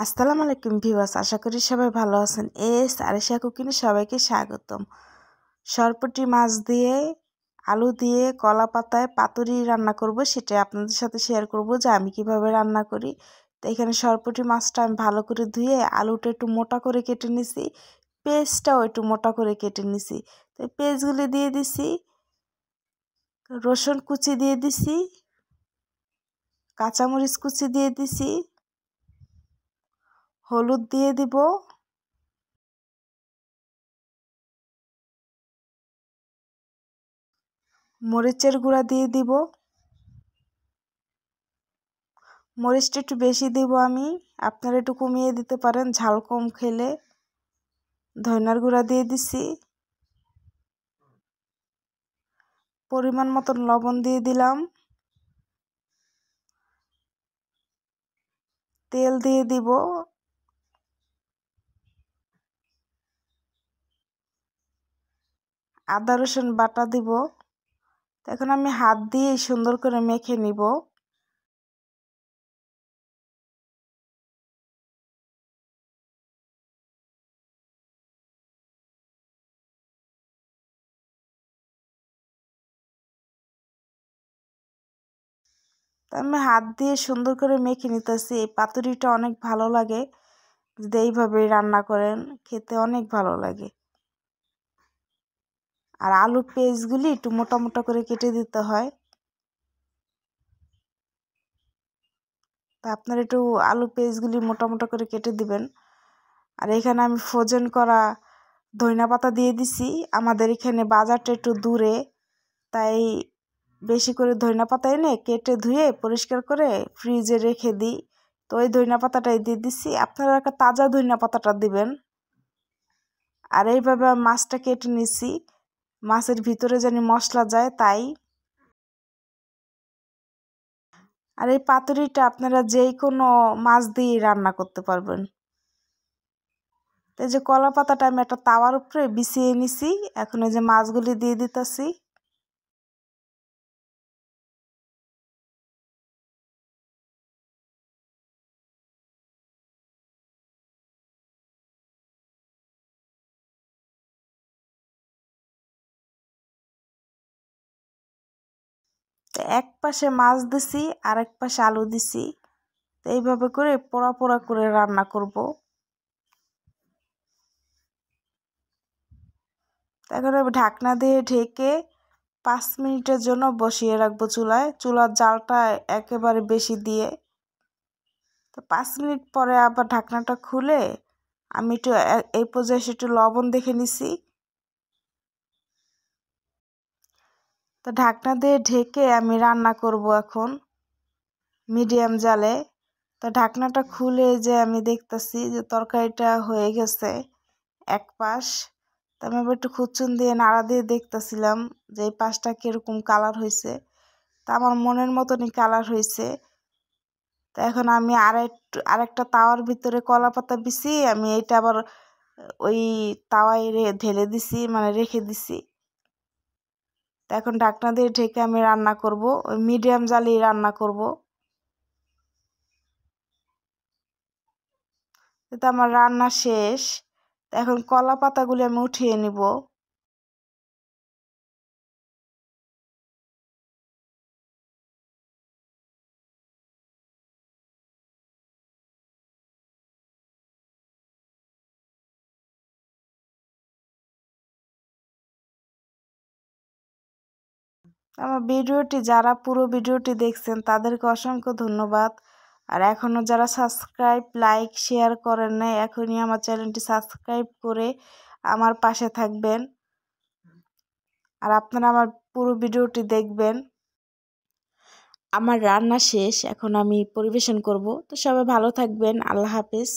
আসসালামু আলাইকুম ভিউয়ার্স, আশা করি সবাই ভালো আছেন। আরিশা কুকিংয়ে সবাইকে স্বাগতম। সরপুঁটি মাছ দিয়ে, আলু দিয়ে, কলা পাতায় পাতুরি রান্না করব, সেটা আপনাদের সাথে শেয়ার করব যে আমি কিভাবে রান্না করি। তো এখানে সরপুঁটি মাছটা আমি ভালো করে ধুয়ে আলুটা একটু মোটা করে কেটে নিছি, পেঁয়াজটাও একটু মোটা করে কেটে নিছি। তো পেঁয়াজগুলি দিয়ে দিছি, রসুন কুচি দিয়ে দিছি, কাঁচামরিচ কুচি দিয়ে দিছি, হলুদ দিয়ে দিব, মরিচের গুঁড়া দিয়ে দিব, মরিচটা একটু বেশি দিব আমি, আপনারা একটু কমিয়ে দিতে পারেন ঝাল কম খেলে। ধনিয়ার গুঁড়া দিয়ে দিছি, পরিমাণ মতন লবণ দিয়ে দিলাম, তেল দিয়ে দিব, আদা রসুন বাটা দিব। এখন আমি হাত দিয়ে সুন্দর করে মেখে নিব। আমি হাত দিয়ে সুন্দর করে মেখে নিতেছি। এই পাতুরিটা অনেক ভালো লাগে, যদি এইভাবে রান্না করেন খেতে অনেক ভালো লাগে। আর আলু পেঁয়াজগুলি একটু মোটা মোটা করে কেটে দিতে হয়। তা আপনারা একটু আলু পেঁয়াজগুলি মোটা মোটা করে কেটে দিবেন। আর এখানে আমি ফ্রোজেন করা ধনিয়া পাতা দিয়ে দিছি। আমাদের এখানে বাজারটা একটু দূরে, তাই বেশি করে ধনিয়া পাতা এনে কেটে ধুয়ে পরিষ্কার করে ফ্রিজে রেখে দিই। তো ওই ধনিয়া পাতাটাই দিয়ে দিছি, আপনারা একটা তাজা ধনিয়া পাতাটা দিবেন। আর এইভাবে মাছটা কেটে নিছি, মাছের ভিতরে যেন মশলা যায় তাই। আর এই পাতুরিটা আপনারা যেই কোনো মাছ দিয়ে রান্না করতে পারবেন। এই যে কলা পাতাটা আমি একটা তাওয়ার উপরে বিছিয়ে নিছি, এখন এই যে মাছগুলি দিয়ে দিতেছি। এক পাশে মাছ দিছি, আর এক পাশে আলু দিছি। এইভাবে করে পোড়া পোড়া করে রান্না করব। এখন আমি ঢাকনা দিয়ে ঢেকে 5 মিনিটের জন্য বসিয়ে রাখবো চুলায়। চুলার জালটা একেবারে বেশি দিয়ে। তো 5 মিনিট পরে আবার ঢাকনাটা খুলে আমি একটু এই পর্যায়ে একটু লবণ দেখে নিছি। তো ঢাকনা দিয়ে ঢেকে আমি রান্না করব এখন মিডিয়াম জালে। তো ঢাকনাটা খুলে যে আমি দেখতেছি যে তরকারিটা হয়ে গেছে এক পাশ। তো আমি আবার একটু খুরচুন দিয়ে নাড়া দিয়ে দেখতেছিলাম যে এই পাশটা কীরকম কালার হয়েছে। তা আমার মনের মতনই কালার হয়েছে। তো এখন আমি আরেকটা তাওয়ার ভিতরে কলা পাতা বিছিয়ে আমি এইটা আবার ওই তাওয়ায় ঢেলে দিছি, মানে রেখে দিছি। তো এখন ঢাকনা দিয়ে ঢেকে আমি রান্না করব, ওই মিডিয়াম জালেই রান্না করব। তো আমার রান্না শেষ। এখন কলা পাতাগুলি আমি উঠিয়ে নিব। আমার ভিডিওটি যারা পুরো ভিডিওটি দেখছেন তাদেরকে অসংখ্য ধন্যবাদ। আর এখনও যারা সাবস্ক্রাইব, লাইক, শেয়ার করেন নাই, এখনই আমার চ্যানেলটি সাবস্ক্রাইব করে আমার পাশে থাকবেন। আর আপনারা আমার পুরো ভিডিওটি দেখবেন। আমার রান্না শেষ, এখন আমি পরিবেশন করব। তো সবাই ভালো থাকবেন। আল্লাহ হাফেজ।